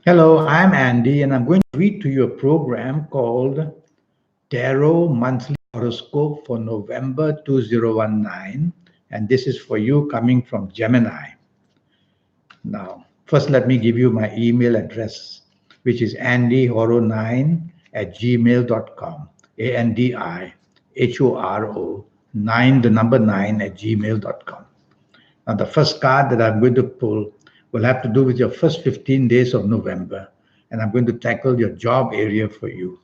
Hello, I'm Andy, and I'm going to read to you a program called Tarot Monthly Horoscope for November 2019. And this is for you coming from Gemini. Now, first, let me give you my email address, which is andyhoro9 at gmail.com. ANDIHORO 9, the number 9 at gmail.com. Now, the first card that I'm going to pull will have to do with your first 15 days of November, and I'm going to tackle your job area for you.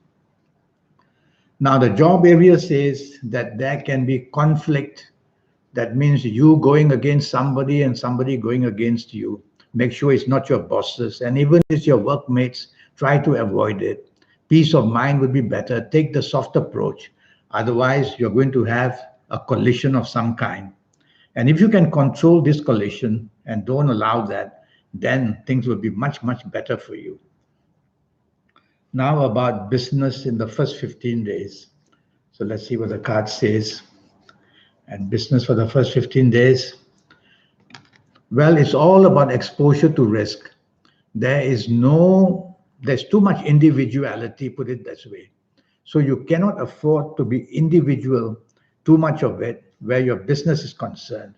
Now, the job area says that there can be conflict. That means you going against somebody and somebody going against you. Make sure it's not your bosses, and even if it's your workmates, try to avoid it. Peace of mind would be better. Take the soft approach. Otherwise, you're going to have a collision of some kind. And if you can control this collision and don't allow that, then things will be much, much better for you. Now, about business in the first 15 days. So let's see what the card says. And business for the first 15 days. Well, it's all about exposure to risk. There's too much individuality, put it this way. So you cannot afford to be individual, too much of it, where your business is concerned.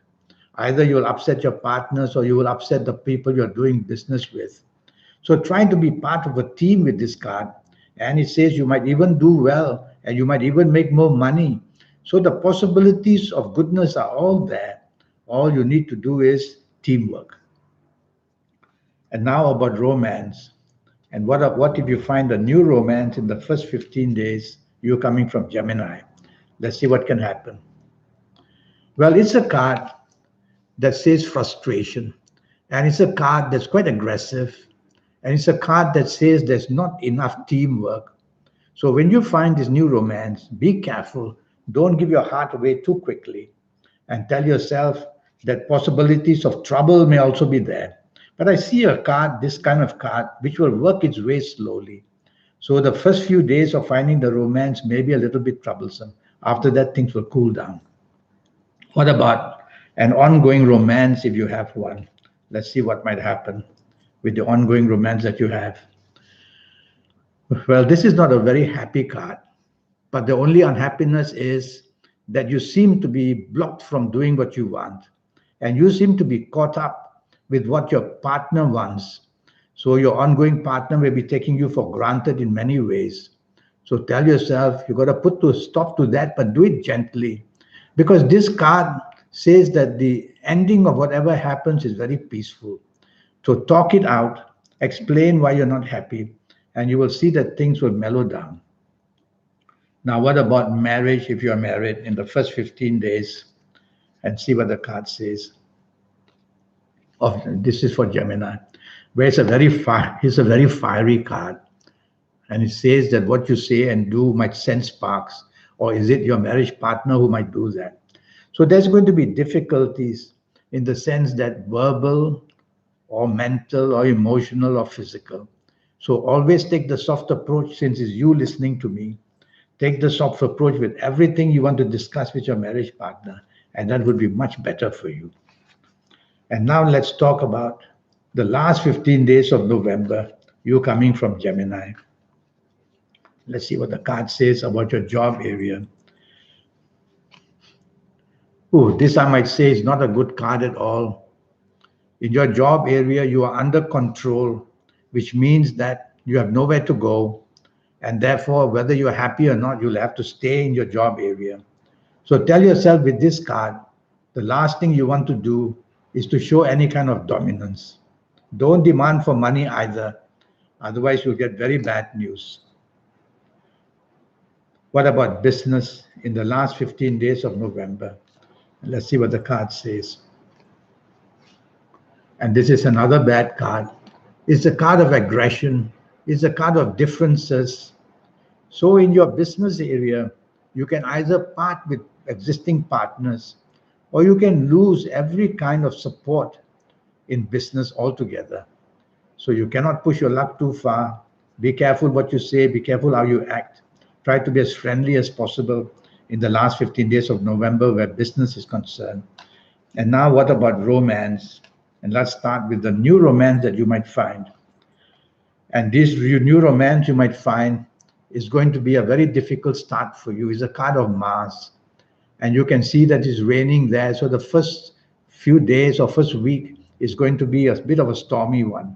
Either you'll upset your partners or you will upset the people you're doing business with. So try to be part of a team with this card. And it says you might even do well and you might even make more money. So the possibilities of goodness are all there. All you need to do is teamwork. And now about romance. And what if you find a new romance in the first 15 days, you coming from Gemini? Let's see what can happen. Well, it's a card that says frustration. And it's a card that's quite aggressive. And it's a card that says there's not enough teamwork. So when you find this new romance, be careful. Don't give your heart away too quickly. And tell yourself that possibilities of trouble may also be there. But I see a card, this kind of card, which will work its way slowly. So the first few days of finding the romance may be a little bit troublesome. After that, things will cool down. What about an ongoing romance if you have one? Let's see what might happen with the ongoing romance that you have. Well, this is not a very happy card, but the only unhappiness is that you seem to be blocked from doing what you want, and you seem to be caught up with what your partner wants. So your ongoing partner may be taking you for granted in many ways. So tell yourself you got to put to stop to that, but do it gently, because this card says that the ending of whatever happens is very peaceful. So talk it out, explain why you're not happy, and you will see that things will mellow down. Now, what about marriage if you're married in the first 15 days? And see what the card says. Oh, this is for Gemini, where it's a very fiery card. And it says that what you say and do might send sparks, or is it your marriage partner who might do that? So there's going to be difficulties in the sense that verbal or mental or emotional or physical. So always take the soft approach since it's you listening to me. Take the soft approach with everything you want to discuss with your marriage partner, and that would be much better for you. And now let's talk about the last 15 days of November, you coming from Gemini. Let's see what the card says about your job area. Oh, this I might say is not a good card at all. In your job area, you are under control, which means that you have nowhere to go. And therefore, whether you're happy or not, you'll have to stay in your job area. So tell yourself with this card, the last thing you want to do is to show any kind of dominance. Don't demand for money either. Otherwise, you'll get very bad news. What about business in the last 15 days of November? Let's see what the card says. And this is another bad card. It's a card of aggression. It's a card of differences. So in your business area, you can either part with existing partners or you can lose every kind of support in business altogether. So you cannot push your luck too far. Be careful what you say, be careful how you act. Try to be as friendly as possible in the last 15 days of November where business is concerned. And now what about romance? And let's start with the new romance that you might find. And this new romance you might find is going to be a very difficult start for you. It's a card of Mars. And you can see that it's raining there. So the first few days or first week is going to be a bit of a stormy one.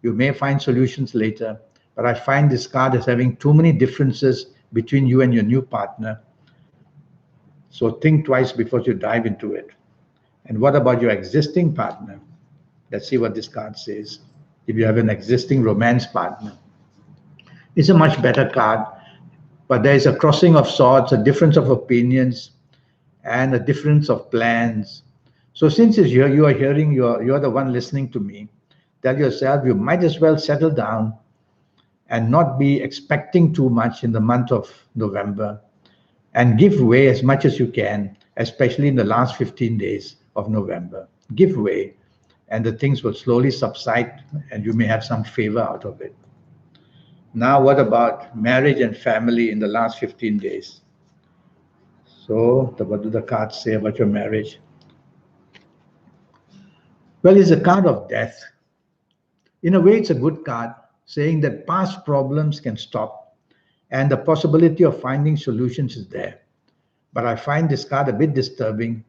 You may find solutions later, but I find this card as having too many differences between you and your new partner. So think twice before you dive into it. And what about your existing partner? Let's see what this card says. If you have an existing romance partner, it's a much better card, but there is a crossing of swords, a difference of opinions, and a difference of plans. So since it's here, you are hearing, you're the one listening to me, tell yourself you might as well settle down and not be expecting too much in the month of November, and give way as much as you can, especially in the last 15 days of November. Give way, and the things will slowly subside, and you may have some favor out of it. Now, what about marriage and family in the last 15 days? So, what do the cards say about your marriage? Well, it's a card of death. In a way, it's a good card, saying that past problems can stop and the possibility of finding solutions is there. But I find this card a bit disturbing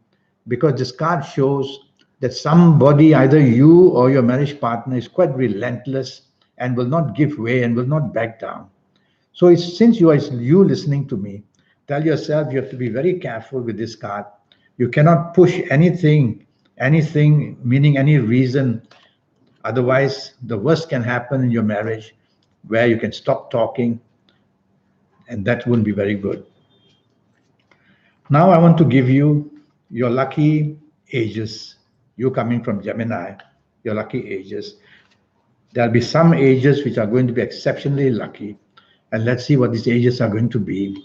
because this card shows that somebody, either you or your marriage partner, is quite relentless and will not give way and will not back down. So since you listening to me, tell yourself you have to be very careful with this card. You cannot push anything, meaning any reason. Otherwise, the worst can happen in your marriage where you can stop talking, and that wouldn't be very good. Now I want to give you your lucky ages. You coming from Gemini, your lucky ages. There'll be some ages which are going to be exceptionally lucky. And let's see what these ages are going to be.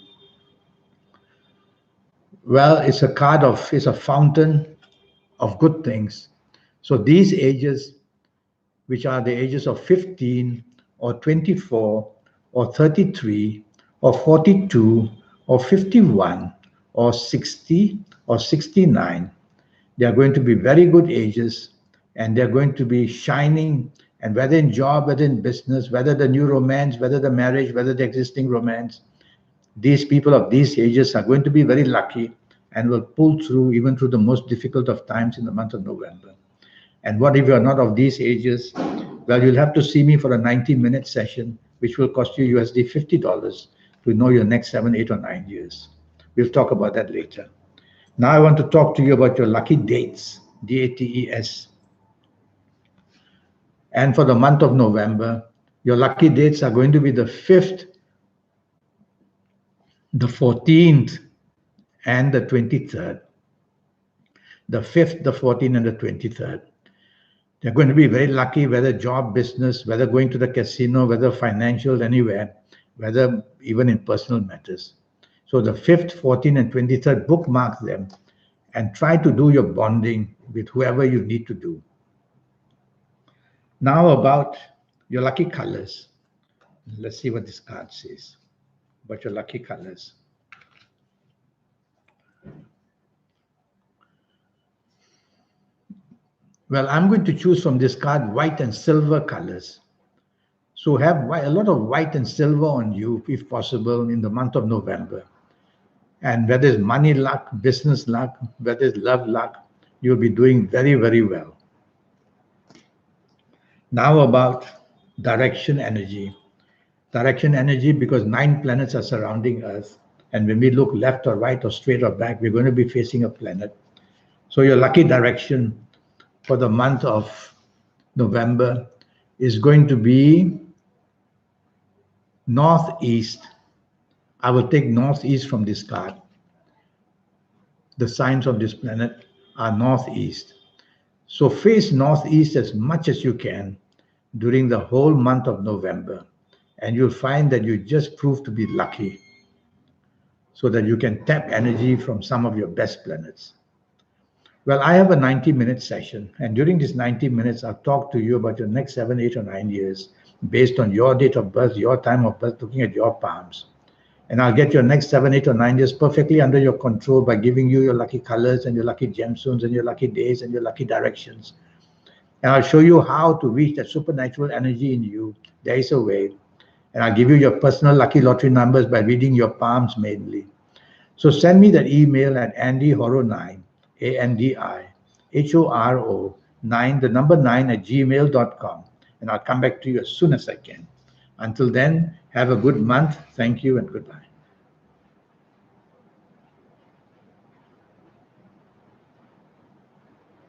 Well, it's a fountain of good things. So these ages, which are the ages of 15 or 24 or 33 or 42 or 51 or 60 or 69, they are going to be very good ages, and they're going to be shining. And whether in job, whether in business, whether the new romance, whether the marriage, whether the existing romance, these people of these ages are going to be very lucky and will pull through even through the most difficult of times in the month of November. And what if you're not of these ages? Well, you'll have to see me for a 90-minute session, which will cost you USD $50 to know your next 7, 8, or 9 years. We'll talk about that later. Now I want to talk to you about your lucky dates, DATES. And for the month of November, your lucky dates are going to be the 5th, the 14th, and the 23rd. The 5th, the 14th, and the 23rd. They're going to be very lucky, whether job, business, whether going to the casino, whether financial, anywhere, whether even in personal matters. So the 5th, 14th, and 23rd, bookmark them and try to do your bonding with whoever you need to do. Now about your lucky colors. Let's see what this card says about your lucky colors. Well, I'm going to choose from this card white and silver colors. So have a lot of white and silver on you, if possible, in the month of November. And whether it's money luck, business luck, whether it's love luck, you'll be doing very, very well. Now about direction energy. Direction energy, because 9 planets are surrounding Earth. And when we look left or right or straight or back, we're going to be facing a planet. So your lucky direction for the month of November is going to be northeast. I will take northeast from this card. The signs of this planet are northeast. So face northeast as much as you can during the whole month of November, and you'll find that you just prove to be lucky so that you can tap energy from some of your best planets. Well, I have a 90-minute session, and during these 90 minutes, I'll talk to you about your next 7, 8, or 9 years based on your date of birth, your time of birth, looking at your palms. And I'll get your next 7, 8, or 9 years perfectly under your control by giving you your lucky colors and your lucky gemstones and your lucky days and your lucky directions. And I'll show you how to reach that supernatural energy in you. There is a way. And I'll give you your personal lucky lottery numbers by reading your palms mainly. So send me that email at andyhoro9, ANDIHORO 9, the number 9 at gmail.com. And I'll come back to you as soon as I can. Until then, have a good month. Thank you and goodbye.